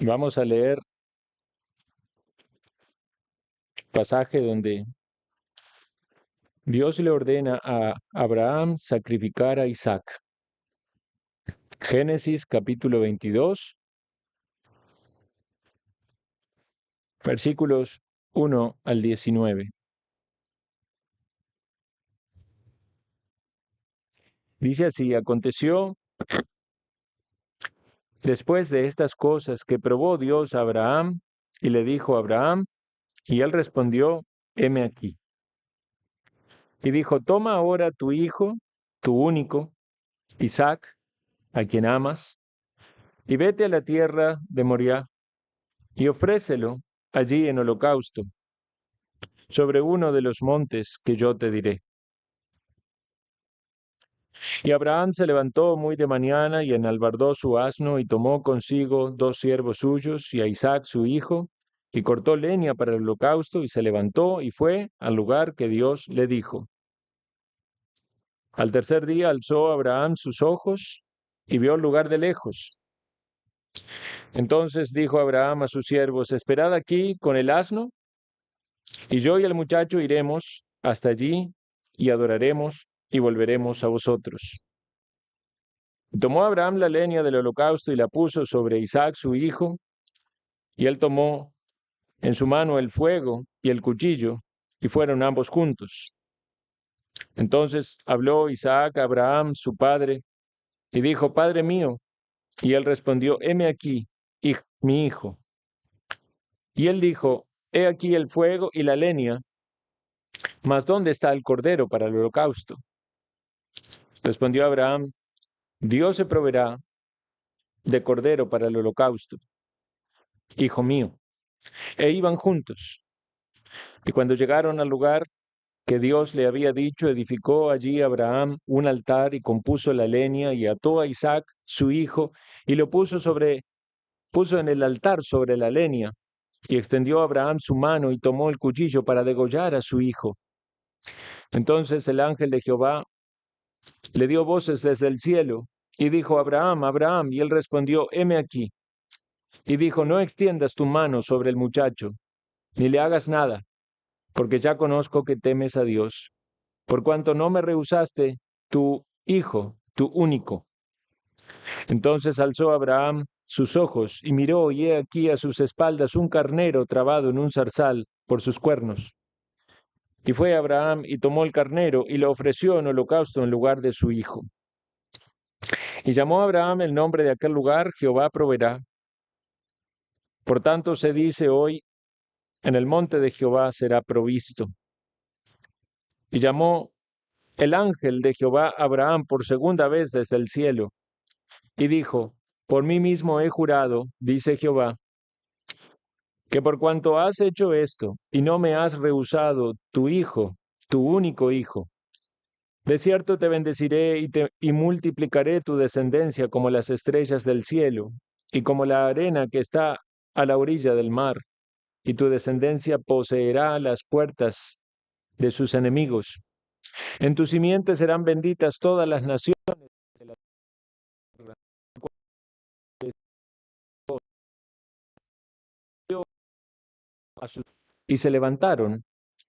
Vamos a leer pasaje donde Dios le ordena a Abraham sacrificar a Isaac. Génesis capítulo 22, versículos 1 al 19. Dice así: aconteció después de estas cosas que probó Dios a Abraham y le dijo a Abraham, y él respondió, heme aquí. Y dijo, toma ahora tu hijo, tu único, Isaac, a quien amas, y vete a la tierra de Moriah, y ofrécelo allí en holocausto, sobre uno de los montes que yo te diré. Y Abraham se levantó muy de mañana y enalbardó su asno y tomó consigo 2 siervos suyos y a Isaac su hijo, y cortó leña para el holocausto y se levantó y fue al lugar que Dios le dijo. Al tercer día alzó Abraham sus ojos y vio el lugar de lejos. Entonces dijo Abraham a sus siervos, esperad aquí con el asno, y yo y el muchacho iremos hasta allí y adoraremos y volveremos a vosotros. Y tomó Abraham la leña del holocausto y la puso sobre Isaac su hijo, y él tomó en su mano el fuego y el cuchillo, y fueron ambos juntos. Entonces habló Isaac a Abraham su padre, y dijo, Padre mío. Y él respondió, heme aquí, mi hijo. Y él dijo, he aquí el fuego y la leña, mas ¿dónde está el cordero para el holocausto? Respondió Abraham, Dios se proveerá de cordero para el holocausto, hijo mío. E iban juntos. Y cuando llegaron al lugar que Dios le había dicho, edificó allí Abraham un altar y compuso la leña y ató a Isaac, su hijo, y lo puso en el altar sobre la leña. Y extendió Abraham su mano y tomó el cuchillo para degollar a su hijo. Entonces el ángel de Jehová le dio voces desde el cielo y dijo, Abraham, Abraham, y él respondió, heme aquí. Y dijo, no extiendas tu mano sobre el muchacho, ni le hagas nada, porque ya conozco que temes a Dios, por cuanto no me rehusaste tu hijo, tu único. Entonces alzó Abraham sus ojos y miró, y he aquí a sus espaldas un carnero trabado en un zarzal por sus cuernos. Y fue Abraham y tomó el carnero y lo ofreció en holocausto en lugar de su hijo. Y llamó a Abraham el nombre de aquel lugar, Jehová proveerá. Por tanto se dice hoy, en el monte de Jehová será provisto. Y llamó el ángel de Jehová a Abraham por segunda vez desde el cielo, y dijo, por mí mismo he jurado, dice Jehová, que por cuanto has hecho esto, y no me has rehusado tu hijo, tu único hijo, de cierto te bendeciré y multiplicaré tu descendencia como las estrellas del cielo, y como la arena que está a la orilla del mar, y tu descendencia poseerá las puertas de sus enemigos. En tu simiente serán benditas todas las naciones de la tierra. Y se levantaron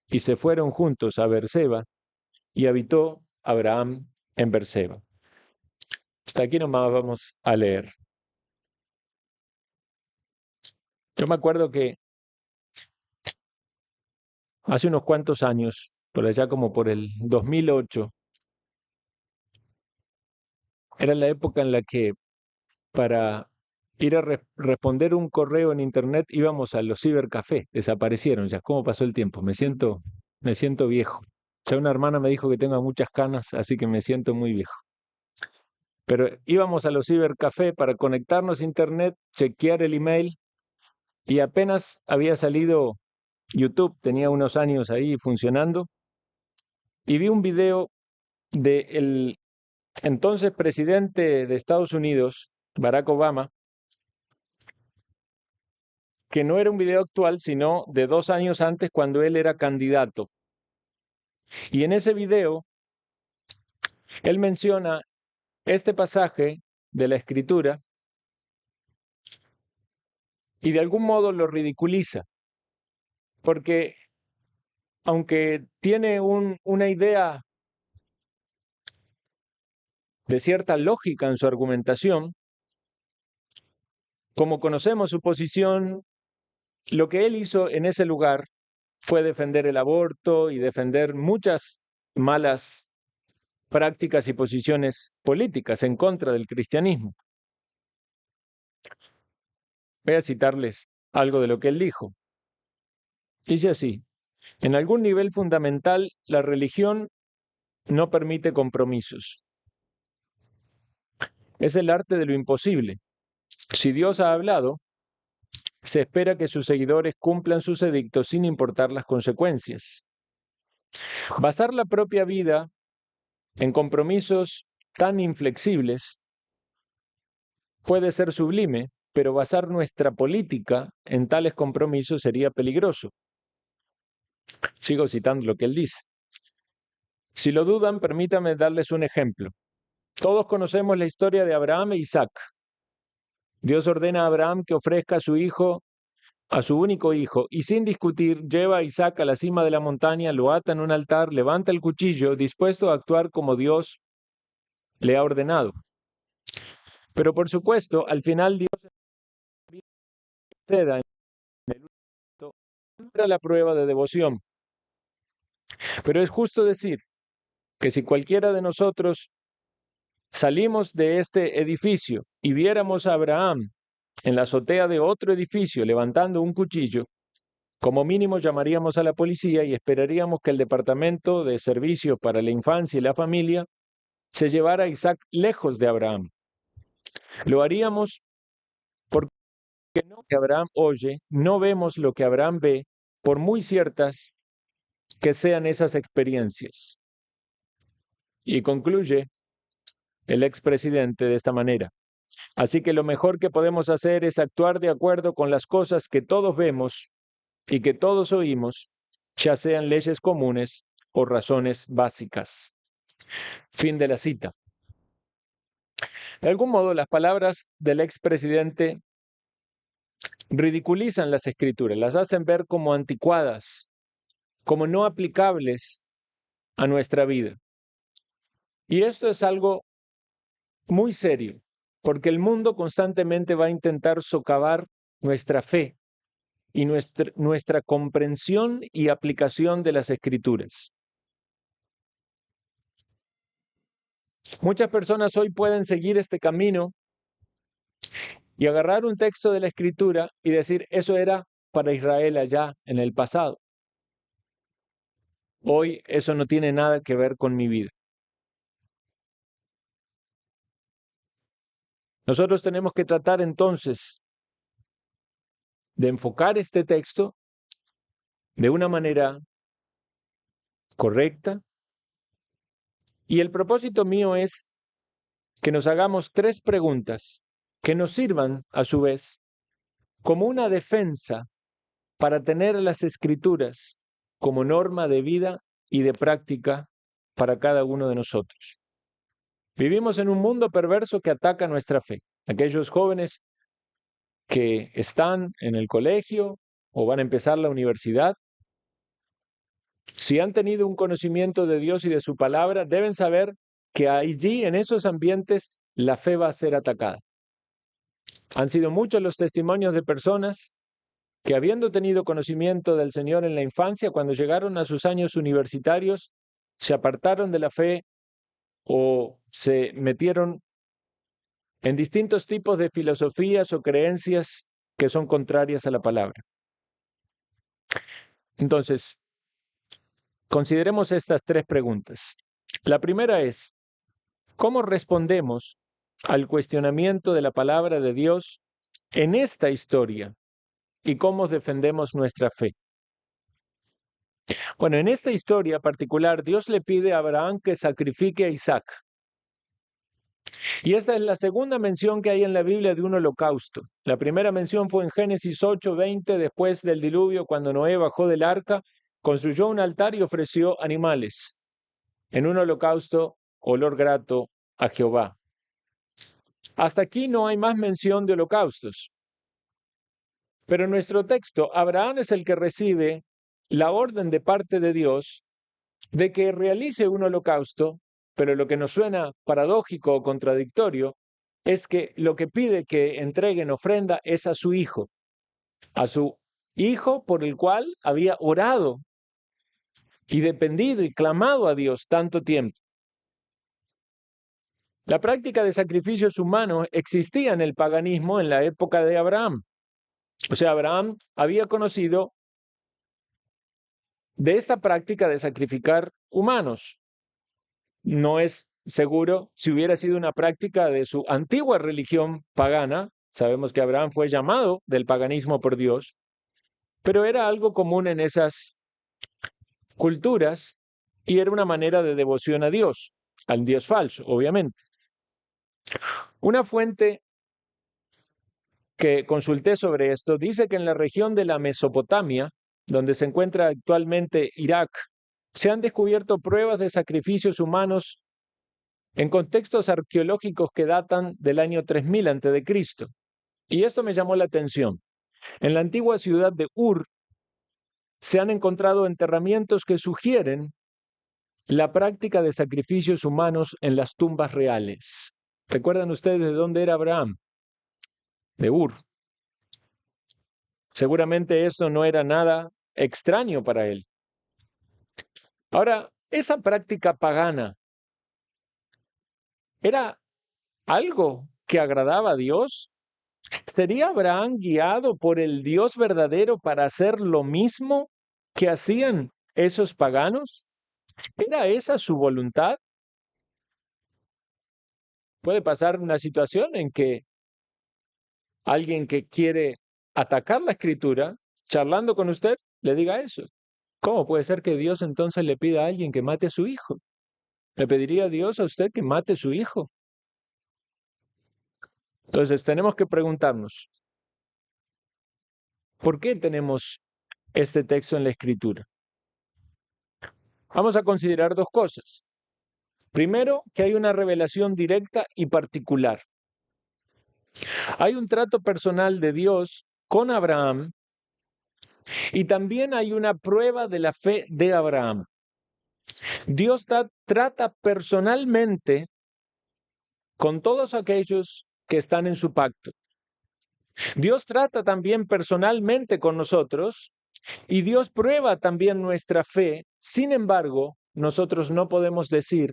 y se fueron juntos a Berseba, y habitó Abraham en Berseba. Hasta aquí nomás vamos a leer. Yo me acuerdo que hace unos cuantos años, por allá como por el 2008, era la época en la que para ir a responder un correo en internet íbamos a los cibercafés. Desaparecieron ya. ¿Cómo pasó el tiempo? Me siento viejo. Ya una hermana me dijo que tengo muchas canas, así que me siento muy viejo. Pero íbamos a los cibercafés para conectarnos a internet, chequear el email, y apenas había salido YouTube, tenía unos años ahí funcionando, y vi un video del entonces presidente de Estados Unidos, Barack Obama, que no era un video actual, sino de 2 años antes cuando él era candidato. Y en ese video, él menciona este pasaje de la Escritura y de algún modo lo ridiculiza, porque aunque tiene una idea de cierta lógica en su argumentación, como conocemos su posición, lo que él hizo en ese lugar fue defender el aborto y defender muchas malas prácticas y posiciones políticas en contra del cristianismo. Voy a citarles algo de lo que él dijo. Dice así: en algún nivel fundamental, la religión no permite compromisos. Es el arte de lo imposible. Si Dios ha hablado, se espera que sus seguidores cumplan sus edictos sin importar las consecuencias. Basar la propia vida en compromisos tan inflexibles puede ser sublime, pero basar nuestra política en tales compromisos sería peligroso. Sigo citando lo que él dice. Si lo dudan, permítanme darles un ejemplo. Todos conocemos la historia de Abraham e Isaac. Dios ordena a Abraham que ofrezca a su hijo, a su único hijo, y sin discutir lleva a Isaac a la cima de la montaña, lo ata en un altar, levanta el cuchillo, dispuesto a actuar como Dios le ha ordenado. Pero por supuesto, al final Dios ceda en el para la prueba de devoción. Pero es justo decir que si cualquiera de nosotros salimos de este edificio y viéramos a Abraham en la azotea de otro edificio levantando un cuchillo, como mínimo llamaríamos a la policía y esperaríamos que el Departamento de Servicios para la Infancia y la Familia se llevara a Isaac lejos de Abraham. Lo haríamos porque no que Abraham oye, no vemos lo que Abraham ve, por muy ciertas que sean esas experiencias. Y concluye el expresidente de esta manera: así que lo mejor que podemos hacer es actuar de acuerdo con las cosas que todos vemos y que todos oímos, ya sean leyes comunes o razones básicas. Fin de la cita. De algún modo, las palabras del expresidente ridiculizan las escrituras, las hacen ver como anticuadas, como no aplicables a nuestra vida. Y esto es algo muy serio, porque el mundo constantemente va a intentar socavar nuestra fe y nuestra comprensión y aplicación de las escrituras. Muchas personas hoy pueden seguir este camino y agarrar un texto de la escritura y decir, eso era para Israel allá en el pasado. Hoy eso no tiene nada que ver con mi vida. Nosotros tenemos que tratar entonces de enfocar este texto de una manera correcta. Y el propósito mío es que nos hagamos 3 preguntas que nos sirvan, a su vez, como una defensa para tener las Escrituras como norma de vida y de práctica para cada uno de nosotros. Vivimos en un mundo perverso que ataca nuestra fe. Aquellos jóvenes que están en el colegio o van a empezar la universidad, si han tenido un conocimiento de Dios y de su palabra, deben saber que allí, en esos ambientes, la fe va a ser atacada. Han sido muchos los testimonios de personas que, habiendo tenido conocimiento del Señor en la infancia, cuando llegaron a sus años universitarios, se apartaron de la fe o se metieron en distintos tipos de filosofías o creencias que son contrarias a la palabra. Entonces, consideremos estas 3 preguntas. La primera es, ¿cómo respondemos al cuestionamiento de la palabra de Dios en esta historia y cómo defendemos nuestra fe? Bueno, en esta historia particular, Dios le pide a Abraham que sacrifique a Isaac. Y esta es la segunda mención que hay en la Biblia de un holocausto. La primera mención fue en Génesis 8:20, después del diluvio, cuando Noé bajó del arca, construyó un altar y ofreció animales en un holocausto, olor grato a Jehová. Hasta aquí no hay más mención de holocaustos. Pero en nuestro texto, Abraham es el que recibe la orden de parte de Dios de que realice un holocausto, pero lo que nos suena paradójico o contradictorio es que lo que pide que entreguen ofrenda es a su hijo por el cual había orado y dependido y clamado a Dios tanto tiempo. La práctica de sacrificios humanos existía en el paganismo en la época de Abraham. O sea, Abraham había conocido de esta práctica de sacrificar humanos. No es seguro si hubiera sido una práctica de su antigua religión pagana. Sabemos que Abraham fue llamado del paganismo por Dios, pero era algo común en esas culturas y era una manera de devoción a Dios, al Dios falso, obviamente. Una fuente que consulté sobre esto dice que en la región de la Mesopotamia, donde se encuentra actualmente Irak, se han descubierto pruebas de sacrificios humanos en contextos arqueológicos que datan del año 3000 a.C. Y esto me llamó la atención. En la antigua ciudad de Ur se han encontrado enterramientos que sugieren la práctica de sacrificios humanos en las tumbas reales. ¿Recuerdan ustedes de dónde era Abraham? De Ur. Seguramente esto no era nada extraño para él. Ahora, esa práctica pagana ¿era algo que agradaba a Dios? ¿Sería Abraham guiado por el Dios verdadero para hacer lo mismo que hacían esos paganos? ¿Era esa su voluntad? Puede pasar una situación en que alguien que quiere atacar la escritura, charlando con usted, le diga eso. ¿Cómo puede ser que Dios entonces le pida a alguien que mate a su hijo? ¿Le pediría a Dios a usted que mate a su hijo? Entonces tenemos que preguntarnos, ¿por qué tenemos este texto en la escritura? Vamos a considerar dos cosas. Primero, que hay una revelación directa y particular. Hay un trato personal de Dios con Abraham y también hay una prueba de la fe de Abraham. Dios trata personalmente con todos aquellos que están en su pacto. Dios trata también personalmente con nosotros y Dios prueba también nuestra fe. Sin embargo, nosotros no podemos decir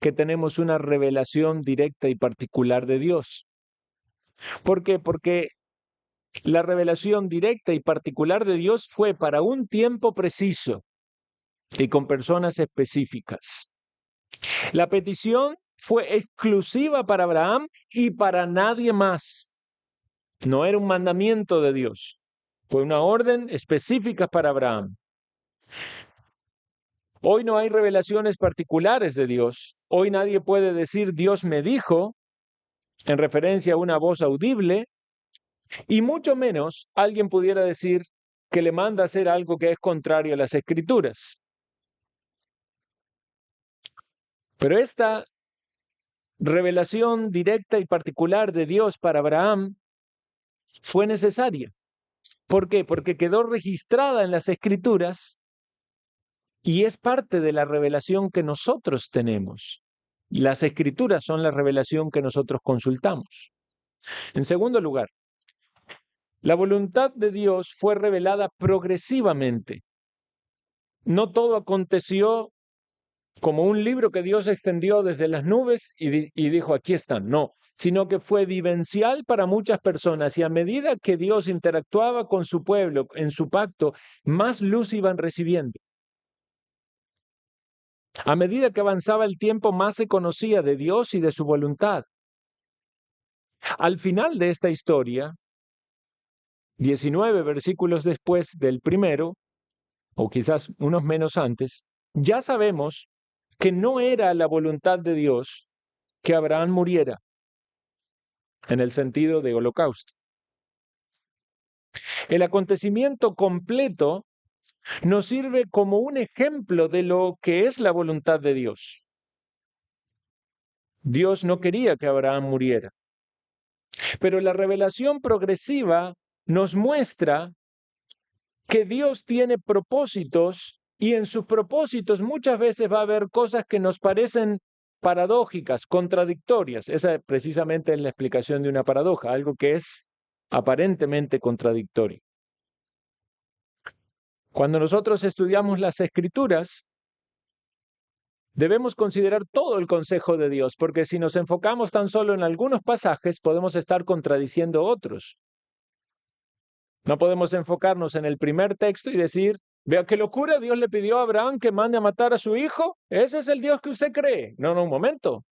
que tenemos una revelación directa y particular de Dios. ¿Por qué? Porque la revelación directa y particular de Dios fue para un tiempo preciso y con personas específicas. La petición fue exclusiva para Abraham y para nadie más. No era un mandamiento de Dios, fue una orden específica para Abraham. Hoy no hay revelaciones particulares de Dios. Hoy nadie puede decir Dios me dijo en referencia a una voz audible, y mucho menos alguien pudiera decir que le manda a hacer algo que es contrario a las Escrituras. Pero esta revelación directa y particular de Dios para Abraham fue necesaria. ¿Por qué? Porque quedó registrada en las Escrituras y es parte de la revelación que nosotros tenemos. Las Escrituras son la revelación que nosotros consultamos. En segundo lugar, la voluntad de Dios fue revelada progresivamente. No todo aconteció como un libro que Dios extendió desde las nubes y dijo, aquí están. No, sino que fue vivencial para muchas personas y a medida que Dios interactuaba con su pueblo en su pacto, más luz iban recibiendo. A medida que avanzaba el tiempo, más se conocía de Dios y de su voluntad. Al final de esta historia, 19 versículos después del primero, o quizás unos menos antes, ya sabemos que no era la voluntad de Dios que Abraham muriera, en el sentido de holocausto. El acontecimiento completo nos sirve como un ejemplo de lo que es la voluntad de Dios. Dios no quería que Abraham muriera. Pero la revelación progresiva nos muestra que Dios tiene propósitos y en sus propósitos muchas veces va a haber cosas que nos parecen paradójicas, contradictorias. Esa precisamente es la explicación de una paradoja, algo que es aparentemente contradictorio. Cuando nosotros estudiamos las Escrituras, debemos considerar todo el consejo de Dios, porque si nos enfocamos tan solo en algunos pasajes, podemos estar contradiciendo otros. No podemos enfocarnos en el primer texto y decir, vea qué locura, Dios le pidió a Abraham que mande a matar a su hijo. Ese es el Dios que usted cree. No, no, un momento.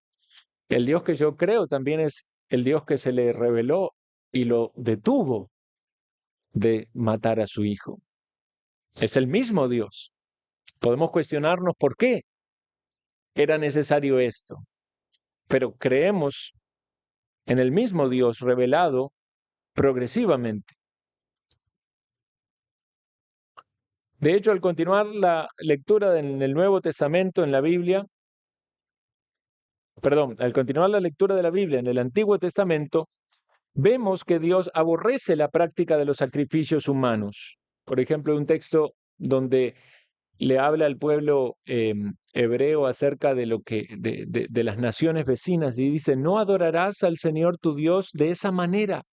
El Dios que yo creo también es el Dios que se le reveló y lo detuvo de matar a su hijo. Es el mismo Dios. Podemos cuestionarnos por qué era necesario esto, pero creemos en el mismo Dios revelado progresivamente. De hecho, al continuar la lectura en el Nuevo Testamento, en la Biblia, al continuar la lectura de la Biblia en el Antiguo Testamento, vemos que Dios aborrece la práctica de los sacrificios humanos. Por ejemplo, un texto donde le habla al pueblo hebreo acerca de lo que de las naciones vecinas y dice: no adorarás al Señor tu Dios de esa manera,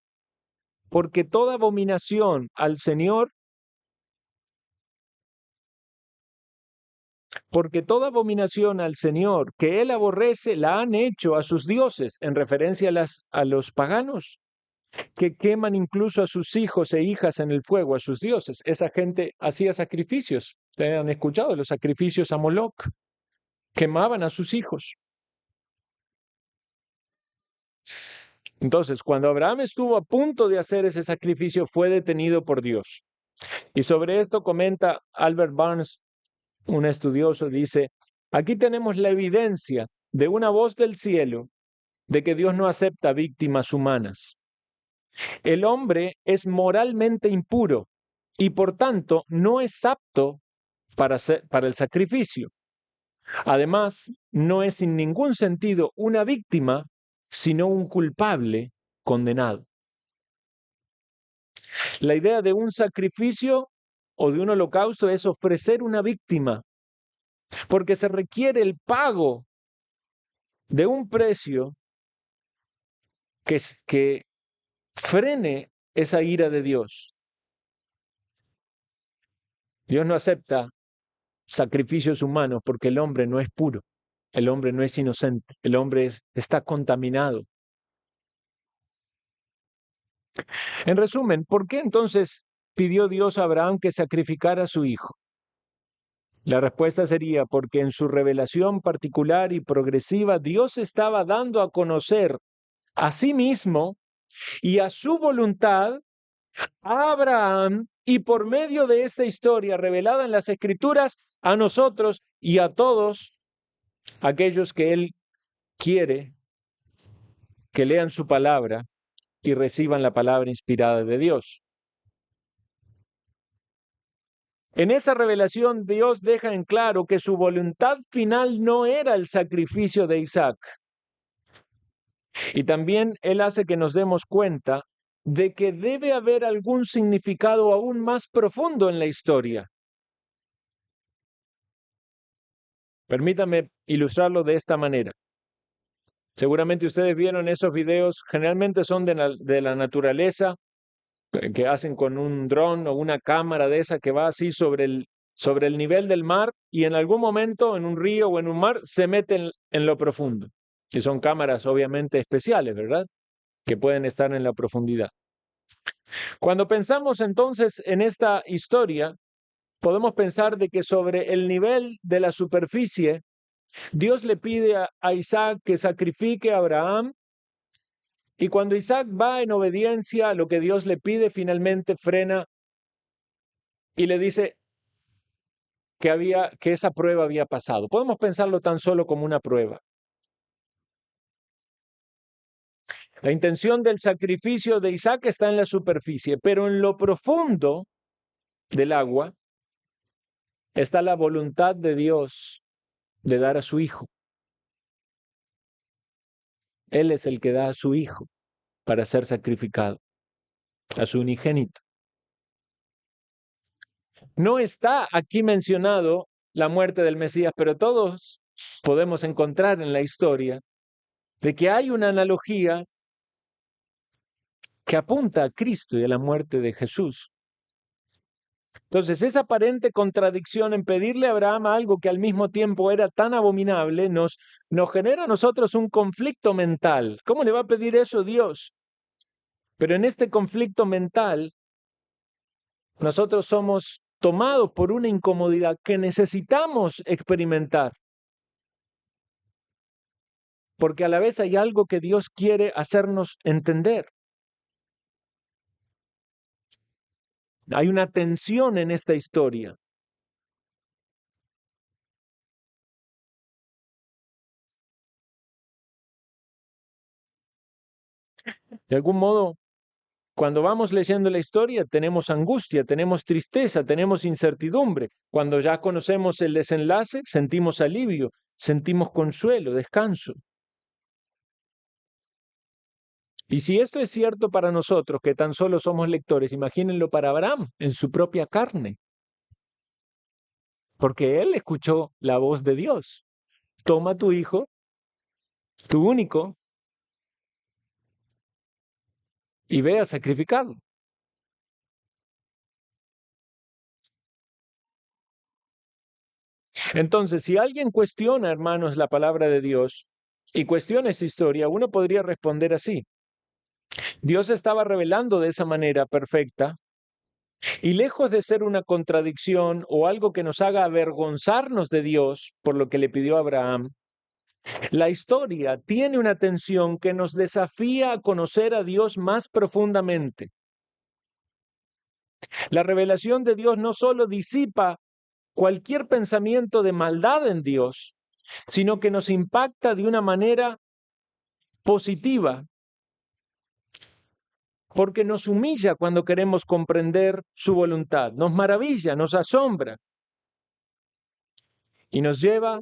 porque toda abominación al Señor que él aborrece la han hecho a sus dioses, en referencia a los paganos, que queman incluso a sus hijos e hijas en el fuego, a sus dioses. Esa gente hacía sacrificios. Ustedes han escuchado los sacrificios a Moloc. Quemaban a sus hijos. Entonces, cuando Abraham estuvo a punto de hacer ese sacrificio, fue detenido por Dios. Y sobre esto comenta Albert Barnes, un estudioso, dice: aquí tenemos la evidencia de una voz del cielo de que Dios no acepta víctimas humanas. El hombre es moralmente impuro y por tanto no es apto para el sacrificio. Además, no es en ningún sentido una víctima, sino un culpable condenado. La idea de un sacrificio o de un holocausto es ofrecer una víctima, porque se requiere el pago de un precio que frene esa ira de Dios. Dios no acepta sacrificios humanos porque el hombre no es puro, el hombre no es inocente, el hombre está contaminado. En resumen, ¿por qué entonces pidió Dios a Abraham que sacrificara a su hijo? La respuesta sería porque en su revelación particular y progresiva, Dios estaba dando a conocer a sí mismo y a su voluntad a Abraham, y por medio de esta historia revelada en las Escrituras, a nosotros y a todos aquellos que Él quiere que lean su palabra y reciban la palabra inspirada de Dios. En esa revelación, Dios deja en claro que su voluntad final no era el sacrificio de Isaac. Y también Él hace que nos demos cuenta de que debe haber algún significado aún más profundo en la historia. Permítame ilustrarlo de esta manera. Seguramente ustedes vieron esos videos, generalmente son de la naturaleza, que hacen con un dron o una cámara de esa que va así sobre el nivel del mar y en algún momento en un río o en un mar se meten en lo profundo. Y son cámaras obviamente especiales, ¿verdad? Que pueden estar en la profundidad. Cuando pensamos entonces en esta historia, podemos pensar de que sobre el nivel de la superficie, Dios le pide a Isaac que sacrifique a Abraham, y cuando Isaac va en obediencia a lo que Dios le pide, finalmente frena y le dice que esa prueba había pasado. Podemos pensarlo tan solo como una prueba. La intención del sacrificio de Isaac está en la superficie, pero en lo profundo del agua está la voluntad de Dios de dar a su hijo. Él es el que da a su hijo. para ser sacrificado, a su unigénito. No está aquí mencionado la muerte del Mesías, pero todos podemos encontrar en la historia de que hay una analogía que apunta a Cristo y a la muerte de Jesús. Entonces, esa aparente contradicción en pedirle a Abraham algo que al mismo tiempo era tan abominable, nos genera a nosotros un conflicto mental. ¿Cómo le va a pedir eso Dios? Pero en este conflicto mental, nosotros somos tomados por una incomodidad que necesitamos experimentar. Porque a la vez hay algo que Dios quiere hacernos entender. Hay una tensión en esta historia. De algún modo, cuando vamos leyendo la historia, tenemos angustia, tenemos tristeza, tenemos incertidumbre. Cuando ya conocemos el desenlace, sentimos alivio, sentimos consuelo, descanso. Y si esto es cierto para nosotros, que tan solo somos lectores, imagínenlo para Abraham, en su propia carne. Porque él escuchó la voz de Dios. Toma tu hijo, tu único, y ve a sacrificarlo. Entonces, si alguien cuestiona, hermanos, la palabra de Dios y cuestiona esta historia, uno podría responder así. Dios estaba revelando de esa manera perfecta y lejos de ser una contradicción o algo que nos haga avergonzarnos de Dios por lo que le pidió a Abraham, la historia tiene una tensión que nos desafía a conocer a Dios más profundamente. La revelación de Dios no solo disipa cualquier pensamiento de maldad en Dios, sino que nos impacta de una manera positiva, porque nos humilla cuando queremos comprender su voluntad, nos maravilla, nos asombra y nos lleva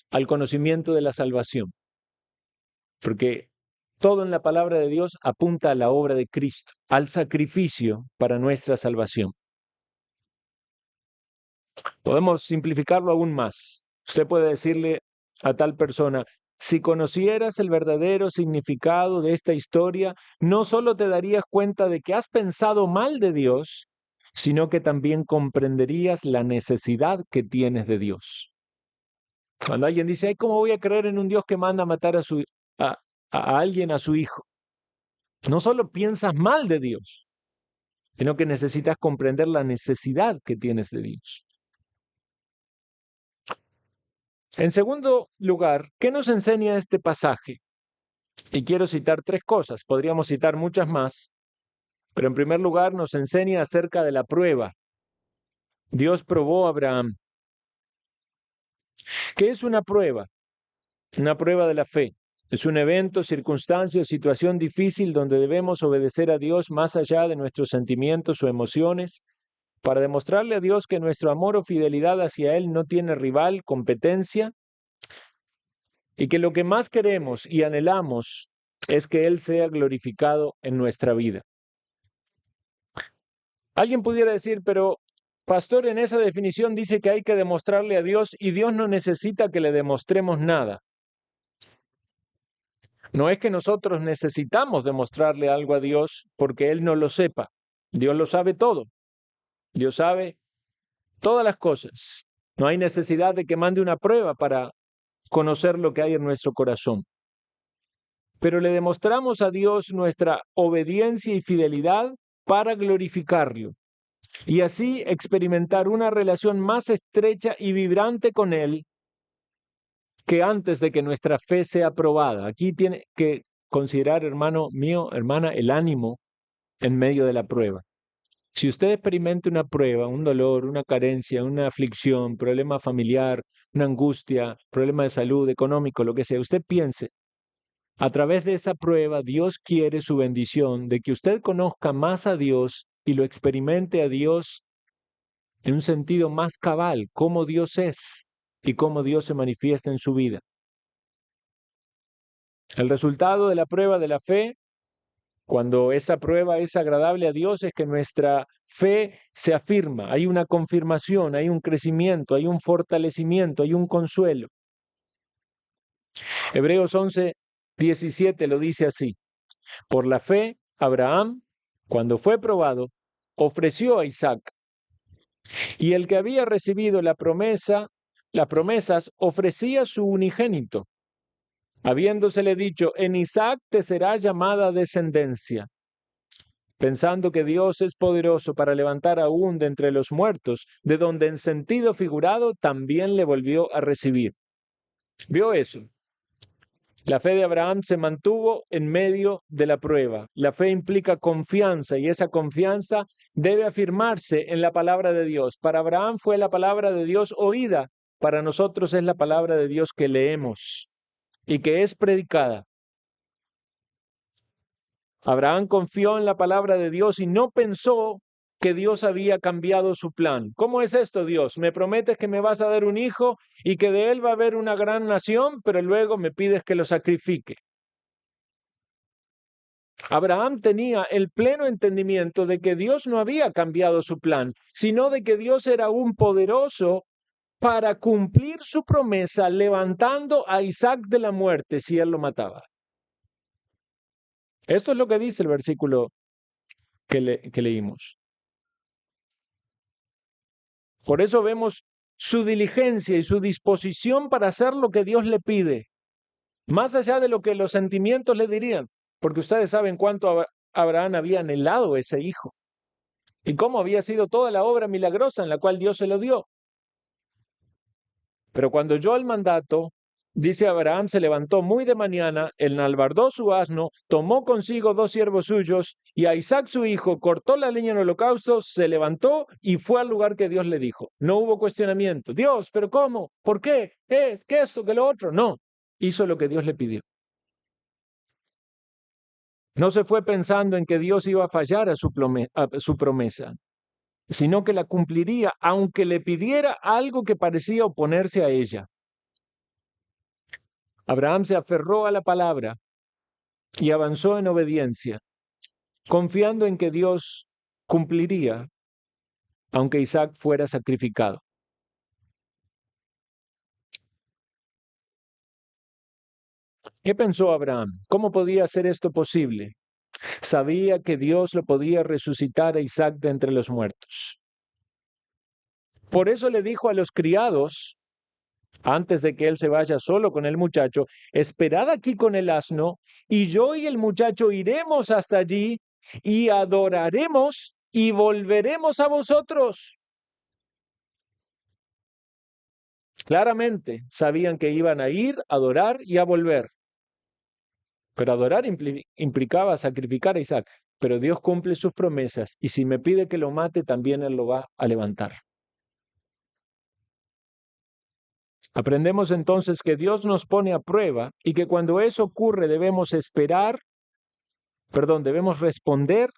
al conocimiento de la salvación, porque todo en la palabra de Dios apunta a la obra de Cristo, al sacrificio para nuestra salvación. Podemos simplificarlo aún más. Usted puede decirle a tal persona, si conocieras el verdadero significado de esta historia, no solo te darías cuenta de que has pensado mal de Dios, sino que también comprenderías la necesidad que tienes de Dios. Cuando alguien dice, ay, ¿cómo voy a creer en un Dios que manda a matar a alguien, a su hijo? No solo piensas mal de Dios, sino que necesitas comprender la necesidad que tienes de Dios. En segundo lugar, ¿qué nos enseña este pasaje? Y quiero citar tres cosas, podríamos citar muchas más, pero en primer lugar nos enseña acerca de la prueba. Dios probó a Abraham. ¿Qué es una prueba? Una prueba de la fe. Es un evento, circunstancia o situación difícil donde debemos obedecer a Dios más allá de nuestros sentimientos o emociones para demostrarle a Dios que nuestro amor o fidelidad hacia Él no tiene rival, competencia, y que lo que más queremos y anhelamos es que Él sea glorificado en nuestra vida. Alguien pudiera decir, pero pastor, en esa definición dice que hay que demostrarle a Dios y Dios no necesita que le demostremos nada. No es que nosotros necesitamos demostrarle algo a Dios porque Él no lo sepa. Dios lo sabe todo. Dios sabe todas las cosas. No hay necesidad de que mande una prueba para conocer lo que hay en nuestro corazón. Pero le demostramos a Dios nuestra obediencia y fidelidad para glorificarlo y así experimentar una relación más estrecha y vibrante con Él que antes de que nuestra fe sea probada. Aquí tiene que considerar, hermano mío, hermana, el ánimo en medio de la prueba. Si usted experimenta una prueba, un dolor, una carencia, una aflicción, problema familiar, una angustia, problema de salud, económico, lo que sea, usted piense, a través de esa prueba, Dios quiere su bendición de que usted conozca más a Dios y lo experimente a Dios en un sentido más cabal, cómo Dios es y cómo Dios se manifiesta en su vida. El resultado de la prueba de la fe Cuando esa prueba es agradable a Dios es que nuestra fe se afirma, hay una confirmación, hay un crecimiento, hay un fortalecimiento, hay un consuelo. Hebreos 11:17 lo dice así: por la fe, Abraham, cuando fue probado, ofreció a Isaac, y el que había recibido las promesas, ofrecía su unigénito, habiéndosele dicho: en Isaac te será llamada descendencia, pensando que Dios es poderoso para levantar aún de entre los muertos, de donde en sentido figurado también le volvió a recibir. ¿Vio eso? La fe de Abraham se mantuvo en medio de la prueba. La fe implica confianza y esa confianza debe afirmarse en la palabra de Dios. Para Abraham fue la palabra de Dios oída, para nosotros es la palabra de Dios que leemos y que es predicada. Abraham confió en la palabra de Dios y no pensó que Dios había cambiado su plan. ¿Cómo es esto, Dios? Me prometes que me vas a dar un hijo y que de él va a haber una gran nación, pero luego me pides que lo sacrifique. Abraham tenía el pleno entendimiento de que Dios no había cambiado su plan, sino de que Dios era un poderoso para cumplir su promesa, levantando a Isaac de la muerte si él lo mataba. Esto es lo que dice el versículo que leímos. Por eso vemos su diligencia y su disposición para hacer lo que Dios le pide, más allá de lo que los sentimientos le dirían, porque ustedes saben cuánto Abraham había anhelado ese hijo y cómo había sido toda la obra milagrosa en la cual Dios se lo dio. Pero cuando oyó el mandato, dice: Abraham se levantó muy de mañana, enalbardó su asno, tomó consigo 2 siervos suyos y a Isaac su hijo, cortó la leña en holocausto, se levantó y fue al lugar que Dios le dijo. No hubo cuestionamiento. Dios, ¿pero cómo? ¿Por qué? ¿Qué esto? ¿Qué lo otro? No, hizo lo que Dios le pidió. No se fue pensando en que Dios iba a fallar a su promesa, sino que la cumpliría, aunque le pidiera algo que parecía oponerse a ella. Abraham se aferró a la palabra y avanzó en obediencia, confiando en que Dios cumpliría, aunque Isaac fuera sacrificado. ¿Qué pensó Abraham? ¿Cómo podía ser esto posible? Sabía que Dios lo podía resucitar a Isaac de entre los muertos. Por eso le dijo a los criados, antes de que él se vaya solo con el muchacho: esperad aquí con el asno, y yo y el muchacho iremos hasta allí y adoraremos y volveremos a vosotros. Claramente sabían que iban a ir, a adorar y a volver. Pero adorar implicaba sacrificar a Isaac. Pero Dios cumple sus promesas y si me pide que lo mate, también Él lo va a levantar. Aprendemos entonces que Dios nos pone a prueba y que cuando eso ocurre debemos debemos responder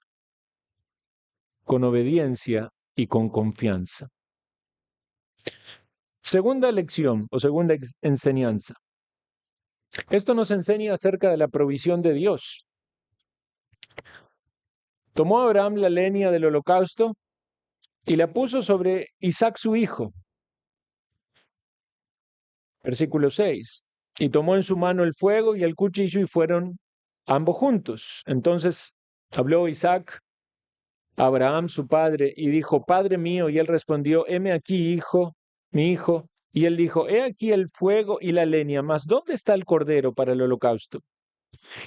con obediencia y con confianza. Segunda lección o segunda enseñanza. Esto nos enseña acerca de la provisión de Dios. Tomó Abraham la leña del holocausto y la puso sobre Isaac su hijo. Versículo 6. Y tomó en su mano el fuego y el cuchillo y fueron ambos juntos. Entonces habló Isaac a Abraham su padre y dijo: Padre mío. Y él respondió: heme aquí, hijo, mi hijo. Y él dijo: he aquí el fuego y la leña, mas ¿dónde está el cordero para el holocausto?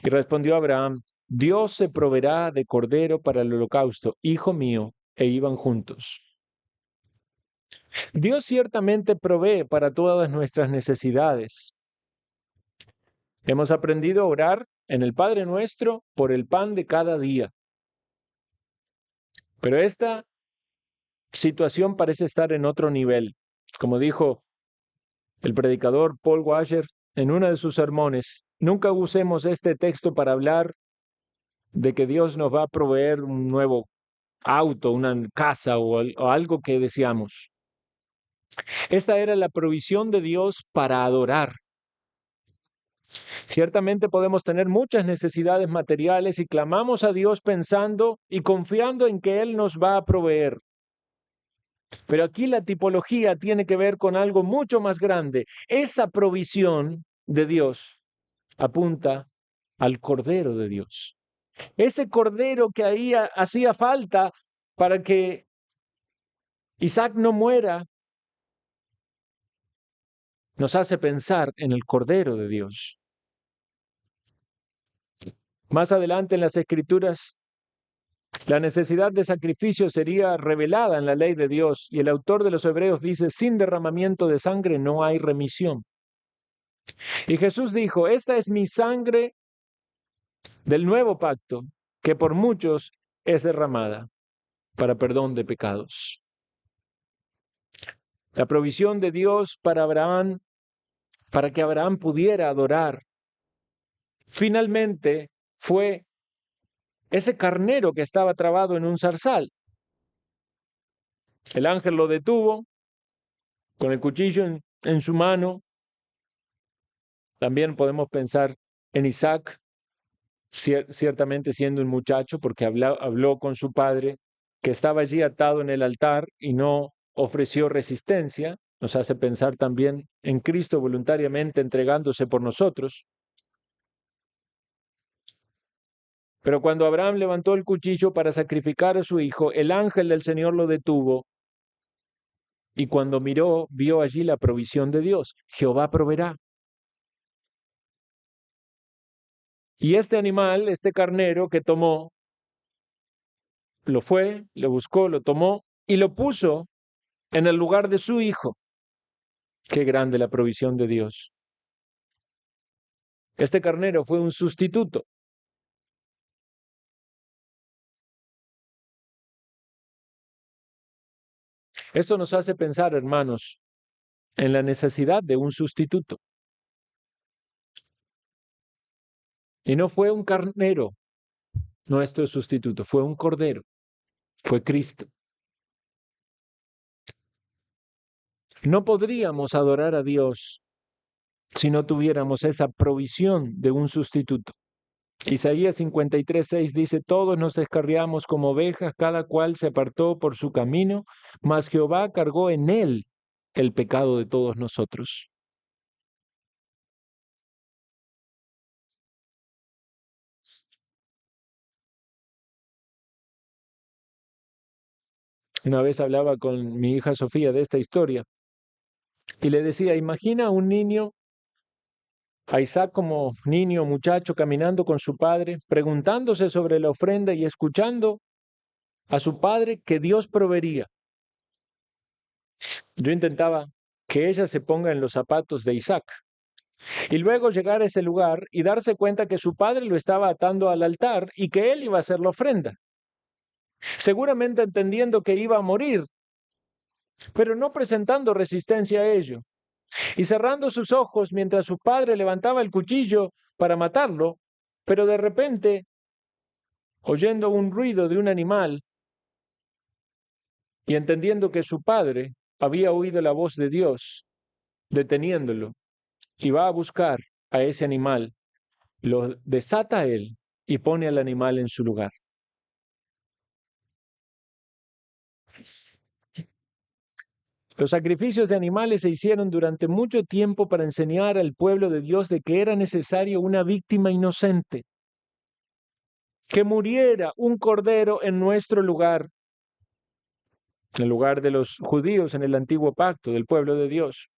Y respondió Abraham: Dios se proveerá de cordero para el holocausto, hijo mío. E iban juntos. Dios ciertamente provee para todas nuestras necesidades. Hemos aprendido a orar en el Padre Nuestro por el pan de cada día. Pero esta situación parece estar en otro nivel. Como dijo el predicador Paul Washer en uno de sus sermones: nunca usemos este texto para hablar de que Dios nos va a proveer un nuevo auto, una casa o algo que deseamos. Esta era la provisión de Dios para adorar. Ciertamente podemos tener muchas necesidades materiales y clamamos a Dios pensando y confiando en que Él nos va a proveer. Pero aquí la tipología tiene que ver con algo mucho más grande. Esa provisión de Dios apunta al Cordero de Dios. Ese Cordero que ahí hacía falta para que Isaac no muera, nos hace pensar en el Cordero de Dios. Más adelante en las Escrituras, la necesidad de sacrificio sería revelada en la ley de Dios y el autor de los Hebreos dice, sin derramamiento de sangre no hay remisión. Y Jesús dijo, esta es mi sangre del nuevo pacto, que por muchos es derramada para perdón de pecados. La provisión de Dios para Abraham, para que Abraham pudiera adorar, finalmente fue ese carnero que estaba trabado en un zarzal. El ángel lo detuvo con el cuchillo en su mano. También podemos pensar en Isaac, ciertamente siendo un muchacho, porque habló con su padre, que estaba allí atado en el altar y no ofreció resistencia. Nos hace pensar también en Cristo voluntariamente entregándose por nosotros. Pero cuando Abraham levantó el cuchillo para sacrificar a su hijo, el ángel del Señor lo detuvo y cuando miró, vio allí la provisión de Dios. Jehová proveerá. Y este animal, este carnero que tomó, lo fue, lo buscó, lo tomó y lo puso en el lugar de su hijo. Qué grande la provisión de Dios. Este carnero fue un sustituto. Esto nos hace pensar, hermanos, en la necesidad de un sustituto. Y no fue un carnero nuestro sustituto, fue un cordero, fue Cristo. No podríamos adorar a Dios si no tuviéramos esa provisión de un sustituto. Isaías 53:6 dice, todos nos descarriamos como ovejas, cada cual se apartó por su camino, mas Jehová cargó en él el pecado de todos nosotros. Una vez hablaba con mi hija Sofía de esta historia y le decía, imagina a un niño, a Isaac como niño, muchacho, caminando con su padre, preguntándose sobre la ofrenda y escuchando a su padre que Dios proveería. Yo intentaba que ella se ponga en los zapatos de Isaac y luego llegar a ese lugar y darse cuenta que su padre lo estaba atando al altar y que él iba a hacer la ofrenda, seguramente entendiendo que iba a morir, pero no presentando resistencia a ello. Y cerrando sus ojos mientras su padre levantaba el cuchillo para matarlo, pero de repente, oyendo un ruido de un animal y entendiendo que su padre había oído la voz de Dios, deteniéndolo, y va a buscar a ese animal, lo desata a él y pone al animal en su lugar. Los sacrificios de animales se hicieron durante mucho tiempo para enseñar al pueblo de Dios de que era necesario una víctima inocente, que muriera un cordero en nuestro lugar, en lugar de los judíos en el antiguo pacto del pueblo de Dios.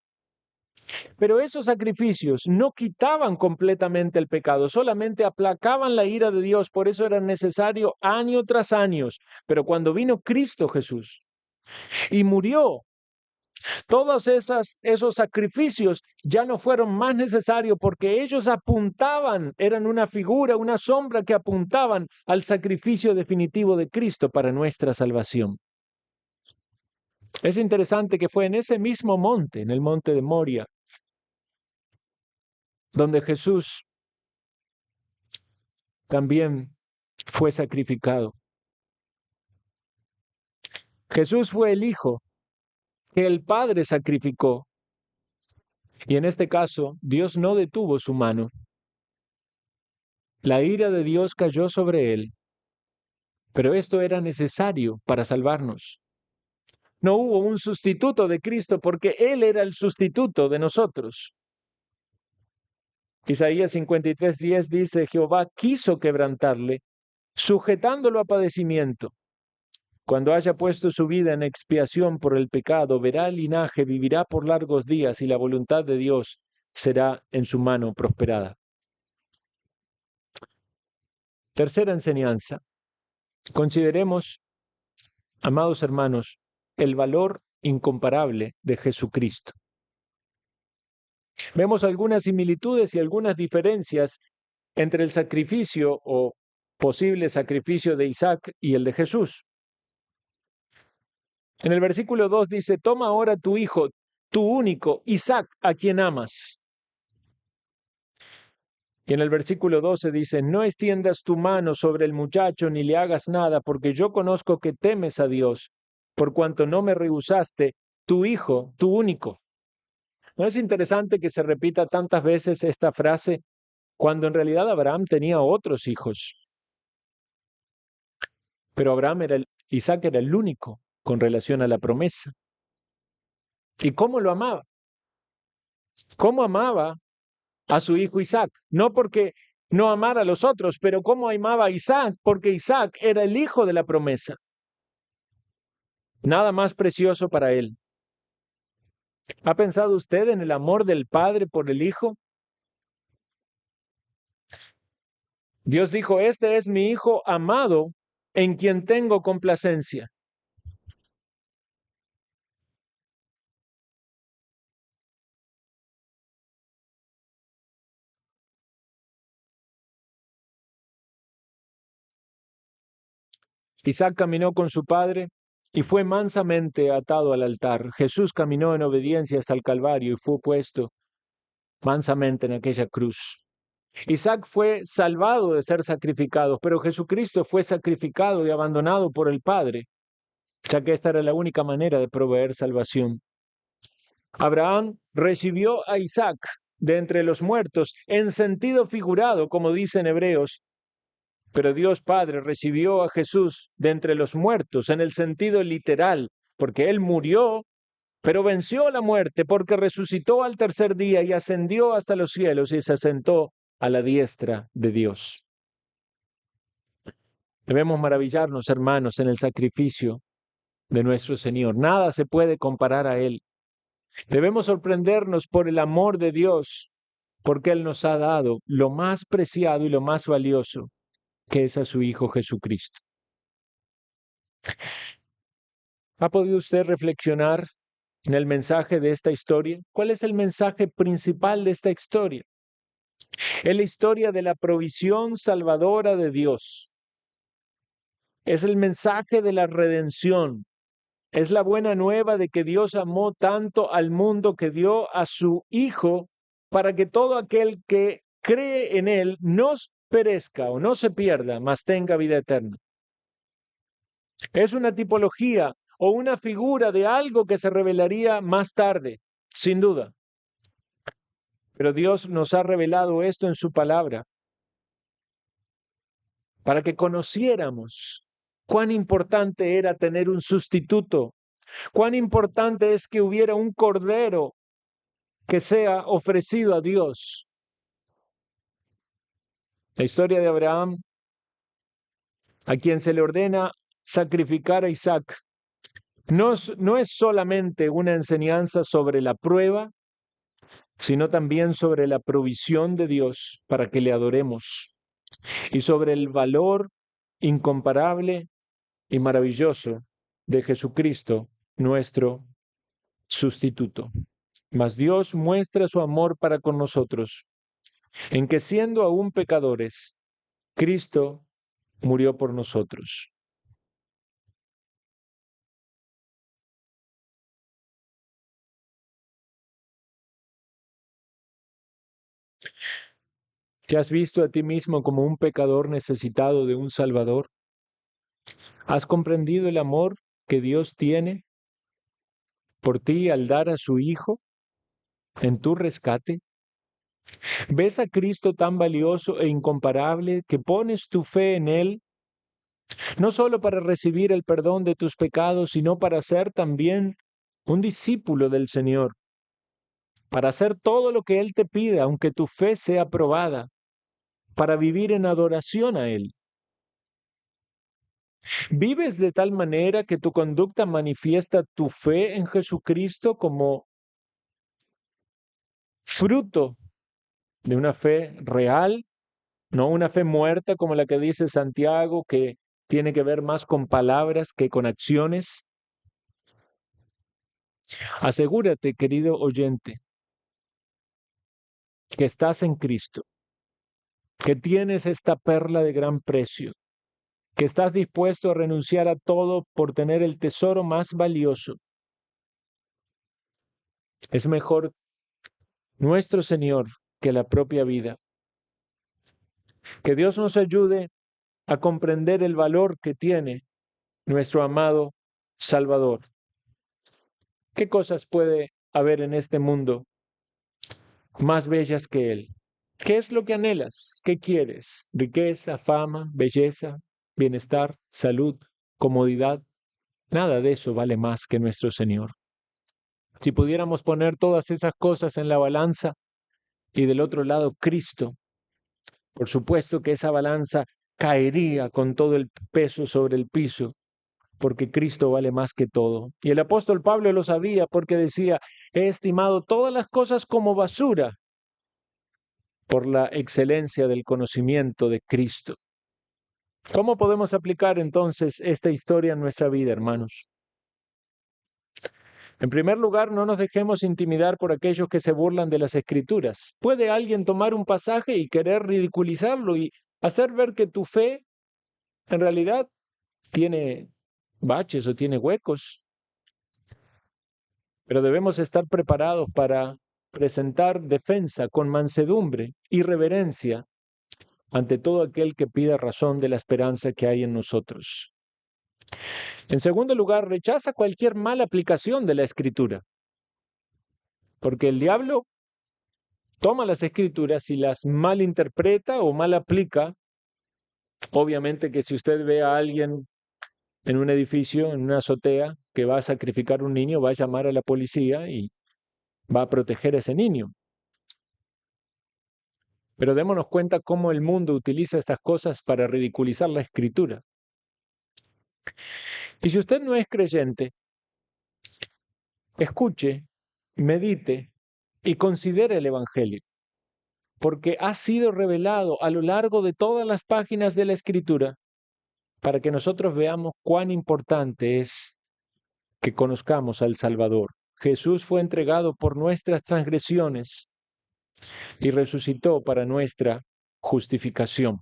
Pero esos sacrificios no quitaban completamente el pecado, solamente aplacaban la ira de Dios, por eso era necesario año tras año. Pero cuando vino Cristo Jesús y murió, todos esos sacrificios ya no fueron más necesarios porque ellos apuntaban, eran una figura, una sombra que apuntaban al sacrificio definitivo de Cristo para nuestra salvación. Es interesante que fue en ese mismo monte, en el monte de Moria, donde Jesús también fue sacrificado. Jesús fue el Hijo que el Padre sacrificó. Y en este caso, Dios no detuvo su mano. La ira de Dios cayó sobre él, pero esto era necesario para salvarnos. No hubo un sustituto de Cristo porque Él era el sustituto de nosotros. Isaías 53:10 dice, Jehová quiso quebrantarle, sujetándolo a padecimiento. Cuando haya puesto su vida en expiación por el pecado, verá el linaje, vivirá por largos días y la voluntad de Dios será en su mano prosperada. Tercera enseñanza. Consideremos, amados hermanos, el valor incomparable de Jesucristo. Vemos algunas similitudes y algunas diferencias entre el sacrificio o posible sacrificio de Isaac y el de Jesús. En el versículo 2 dice, toma ahora tu hijo, tu único, Isaac, a quien amas. Y en el versículo 12 dice, no extiendas tu mano sobre el muchacho ni le hagas nada, porque yo conozco que temes a Dios, por cuanto no me rehusaste tu hijo, tu único. ¿No es interesante que se repita tantas veces esta frase cuando en realidad Abraham tenía otros hijos? Pero Isaac era el único con relación a la promesa. ¿Y cómo lo amaba? ¿Cómo amaba a su hijo Isaac? No porque no amara a los otros, pero cómo amaba a Isaac, porque Isaac era el hijo de la promesa. Nada más precioso para él. ¿Ha pensado usted en el amor del Padre por el Hijo? Dios dijo, este es mi Hijo amado, en quien tengo complacencia. Isaac caminó con su padre y fue mansamente atado al altar. Jesús caminó en obediencia hasta el Calvario y fue puesto mansamente en aquella cruz. Isaac fue salvado de ser sacrificado, pero Jesucristo fue sacrificado y abandonado por el Padre, ya que esta era la única manera de proveer salvación. Abraham recibió a Isaac de entre los muertos en sentido figurado, como dicen Hebreos, pero Dios Padre recibió a Jesús de entre los muertos en el sentido literal, porque Él murió, pero venció la muerte, porque resucitó al tercer día y ascendió hasta los cielos y se sentó a la diestra de Dios. Debemos maravillarnos, hermanos, en el sacrificio de nuestro Señor. Nada se puede comparar a Él. Debemos sorprendernos por el amor de Dios, porque Él nos ha dado lo más preciado y lo más valioso, que es a su Hijo Jesucristo. ¿Ha podido usted reflexionar en el mensaje de esta historia? ¿Cuál es el mensaje principal de esta historia? Es la historia de la provisión salvadora de Dios. Es el mensaje de la redención. Es la buena nueva de que Dios amó tanto al mundo que dio a su Hijo para que todo aquel que cree en Él no perezca o no se pierda, mas tenga vida eterna. Es una tipología o una figura de algo que se revelaría más tarde, sin duda. Pero Dios nos ha revelado esto en su palabra para que conociéramos cuán importante era tener un sustituto, cuán importante es que hubiera un cordero que sea ofrecido a Dios. La historia de Abraham, a quien se le ordena sacrificar a Isaac, no es solamente una enseñanza sobre la prueba, sino también sobre la provisión de Dios para que le adoremos y sobre el valor incomparable y maravilloso de Jesucristo, nuestro sustituto. Mas Dios muestra su amor para con nosotros, en que siendo aún pecadores, Cristo murió por nosotros. ¿Te has visto a ti mismo como un pecador necesitado de un Salvador? ¿Has comprendido el amor que Dios tiene por ti al dar a su Hijo en tu rescate? ¿Ves a Cristo tan valioso e incomparable que pones tu fe en Él, no solo para recibir el perdón de tus pecados, sino para ser también un discípulo del Señor, para hacer todo lo que Él te pida, aunque tu fe sea probada, para vivir en adoración a Él? ¿Vives de tal manera que tu conducta manifiesta tu fe en Jesucristo como fruto de una fe real, no una fe muerta como la que dice Santiago, que tiene que ver más con palabras que con acciones? Asegúrate, querido oyente, que estás en Cristo, que tienes esta perla de gran precio, que estás dispuesto a renunciar a todo por tener el tesoro más valioso. Es mejor nuestro Señor que la propia vida. Que Dios nos ayude a comprender el valor que tiene nuestro amado Salvador. ¿Qué cosas puede haber en este mundo más bellas que Él? ¿Qué es lo que anhelas? ¿Qué quieres? ¿Riqueza, fama, belleza, bienestar, salud, comodidad? Nada de eso vale más que nuestro Señor. Si pudiéramos poner todas esas cosas en la balanza y del otro lado Cristo, por supuesto que esa balanza caería con todo el peso sobre el piso, porque Cristo vale más que todo. Y el apóstol Pablo lo sabía porque decía, he estimado todas las cosas como basura por la excelencia del conocimiento de Cristo. ¿Cómo podemos aplicar entonces esta historia en nuestra vida, hermanos? En primer lugar, no nos dejemos intimidar por aquellos que se burlan de las Escrituras. Puede alguien tomar un pasaje y querer ridiculizarlo y hacer ver que tu fe en realidad tiene baches o tiene huecos. Pero debemos estar preparados para presentar defensa con mansedumbre y reverencia ante todo aquel que pida razón de la esperanza que hay en nosotros. En segundo lugar, rechaza cualquier mala aplicación de la Escritura, porque el diablo toma las Escrituras y las malinterpreta o mal aplica. Obviamente que si usted ve a alguien en un edificio, en una azotea, que va a sacrificar un niño, va a llamar a la policía y va a proteger a ese niño. Pero démonos cuenta cómo el mundo utiliza estas cosas para ridiculizar la Escritura. Y si usted no es creyente, escuche, medite y considere el Evangelio, porque ha sido revelado a lo largo de todas las páginas de la Escritura para que nosotros veamos cuán importante es que conozcamos al Salvador. Jesús fue entregado por nuestras transgresiones y resucitó para nuestra justificación.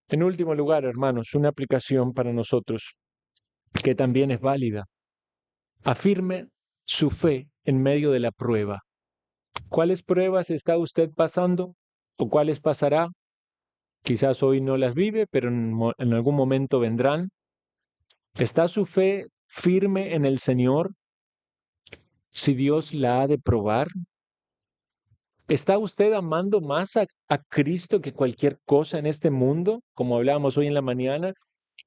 En último lugar, hermanos, una aplicación para nosotros que también es válida. Afirme su fe en medio de la prueba. ¿Cuáles pruebas está usted pasando o cuáles pasará? Quizás hoy no las vive, pero en algún momento vendrán. ¿Está su fe firme en el Señor si Dios la ha de probar? ¿Está usted amando más a Cristo que cualquier cosa en este mundo, como hablábamos hoy en la mañana,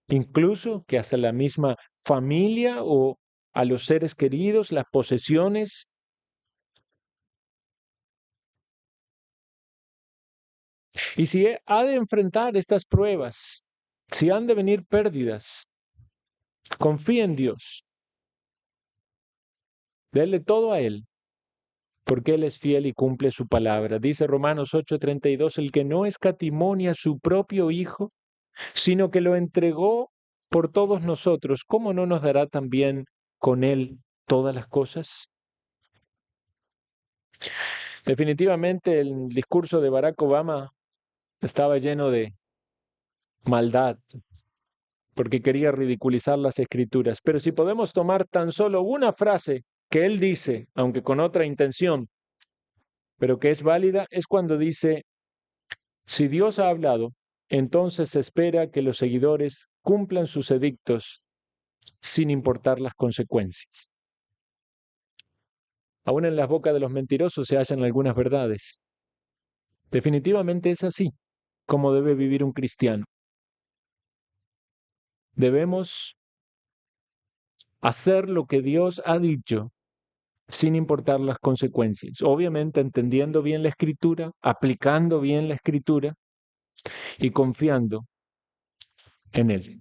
incluso que hasta la misma familia o a los seres queridos, las posesiones? Y si ha de enfrentar estas pruebas, si han de venir pérdidas, confíe en Dios. Dele todo a Él, porque Él es fiel y cumple su palabra. Dice Romanos 8:32, el que no escatimó a su propio Hijo, sino que lo entregó por todos nosotros, ¿cómo no nos dará también con Él todas las cosas? Definitivamente el discurso de Barack Obama estaba lleno de maldad, porque quería ridiculizar las Escrituras. Pero si podemos tomar tan solo una frase que él dice, aunque con otra intención, pero que es válida, es cuando dice, si Dios ha hablado, entonces se espera que los seguidores cumplan sus edictos sin importar las consecuencias. Aún en las bocas de los mentirosos se hallan algunas verdades. Definitivamente es así como debe vivir un cristiano. Debemos hacer lo que Dios ha dicho sin importar las consecuencias. Obviamente entendiendo bien la escritura, aplicando bien la escritura y confiando en Él.